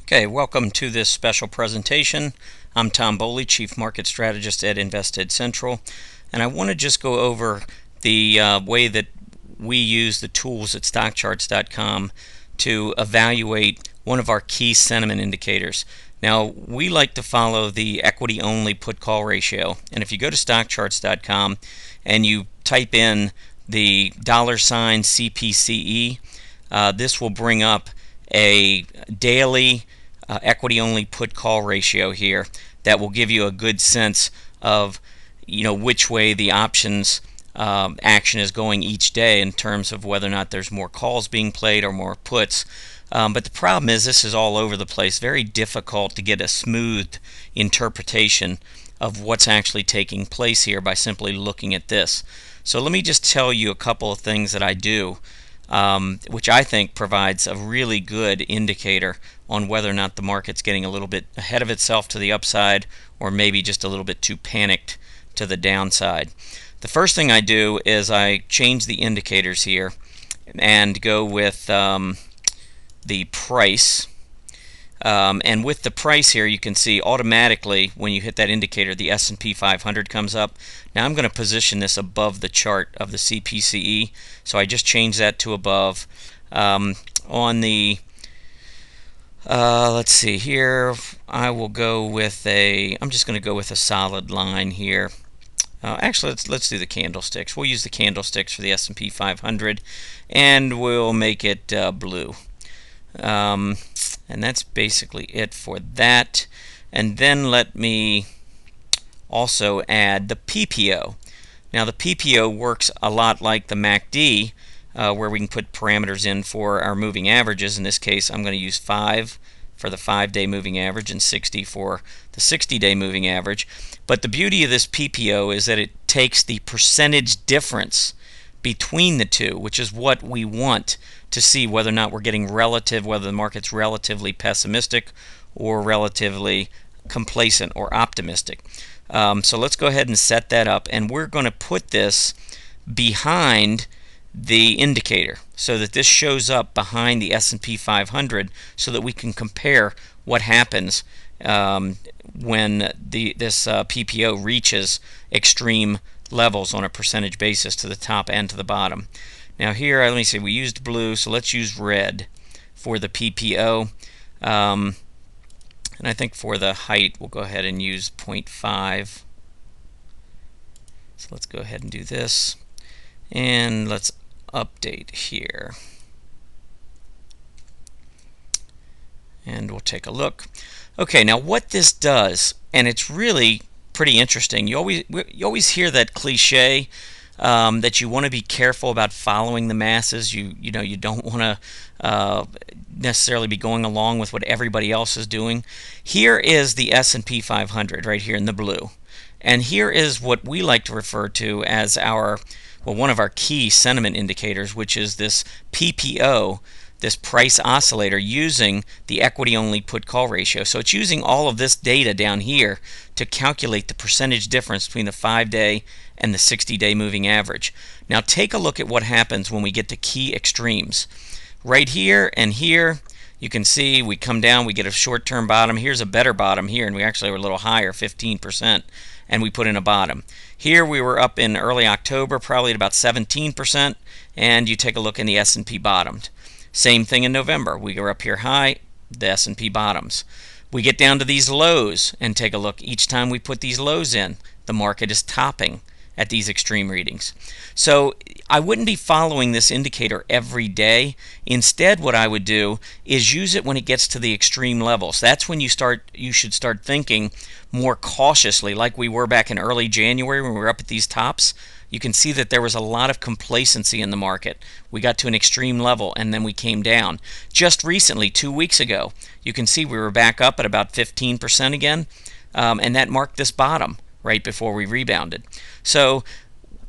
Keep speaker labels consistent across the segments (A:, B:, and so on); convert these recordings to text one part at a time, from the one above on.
A: Okay, welcome to this special presentation. I'm Tom Boley, Chief Market Strategist at Invested Central, and I want to just go over the way that we use the tools at stockcharts.com to evaluate one of our key sentiment indicators. Now, we like to follow the equity-only put-call ratio, and if you go to stockcharts.com and you type in the $ CPCE, this will bring up a daily equity-only put-call ratio here that will give you a good sense of which way the options action is going each day in terms of whether or not there's more calls being played or more puts. But the problem is this is all over the place. Very difficult to get a smooth interpretation of what's actually taking place here by simply looking at this. So let me just tell you a couple of things that I do, which I think provides a really good indicator on whether or not the market's getting a little bit ahead of itself to the upside or maybe just a little bit too panicked to the downside. The first thing I do is I change the indicators here and go with the price. And with the price here, you can see automatically when you hit that indicator, the S&P 500 comes up. Now I'm going to position this above the chart of the CPCE, so I just change that to above. On the let's see here, I will go with I'm just going to go with a solid line here. Actually, let's do the candlesticks. We'll use the candlesticks for the S&P 500, and we'll make it blue. And that's basically it for that. And then let me also add the PPO. Now the PPO works a lot like the MACD, where we can put parameters in for our moving averages. In this case, I'm going to use 5 for the 5-day moving average and 60 for the 60-day moving average. But the beauty of this PPO is that it takes the percentage difference between the two, which is what we want to see whether or not we're getting whether the market's relatively pessimistic or relatively complacent or optimistic. So let's go ahead and set that up, and we're going to put this behind the indicator so that this shows up behind the S&P 500 so that we can compare what happens when this PPO reaches extreme levels on a percentage basis to the top and to the bottom. Now here, let me see, we used blue, so let's use red for the PPO. And I think for the height, we'll go ahead and use 0.5. So let's go ahead and do this. And let's update here. And we'll take a look. Okay, now what this does, and it's really pretty interesting. You always hear that cliche that you want to be careful about following the masses. You don't want to necessarily be going along with what everybody else is doing. Here is the S&P 500 right here in the blue, and here is what we like to refer to as one of our key sentiment indicators, which is this PPO, this price oscillator, using the equity-only put-call ratio. So it's using all of this data down here to calculate the percentage difference between the 5-day and the 60-day moving average. Now take a look at what happens when we get to key extremes. Right here and here, you can see we come down, we get a short-term bottom. Here's a better bottom here, and we actually were a little higher, 15%, and we put in a bottom. Here we were up in early October, probably at about 17%, and you take a look and the S&P bottomed. Same thing in November. We go up here high, the S&P bottoms. We get down to these lows and take a look. Each time we put these lows in, the market is topping at these extreme readings. So I wouldn't be following this indicator every day. Instead, what I would do is use it when it gets to the extreme levels. That's when you should start thinking more cautiously, like we were back in early January when we were up at these tops. You can see that there was a lot of complacency in the market. We got to an extreme level and then we came down. Just recently, 2 weeks ago, you can see we were back up at about 15% again, and that marked this bottom right before we rebounded. So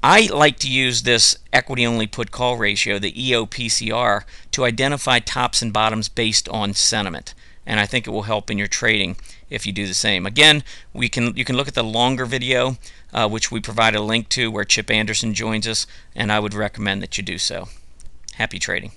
A: I like to use this equity-only put-call ratio, the EOPCR, to identify tops and bottoms based on sentiment. And I think it will help in your trading if you do the same. Again, you can look at the longer video, which we provide a link to, where Chip Anderson joins us, and I would recommend that you do so. Happy trading.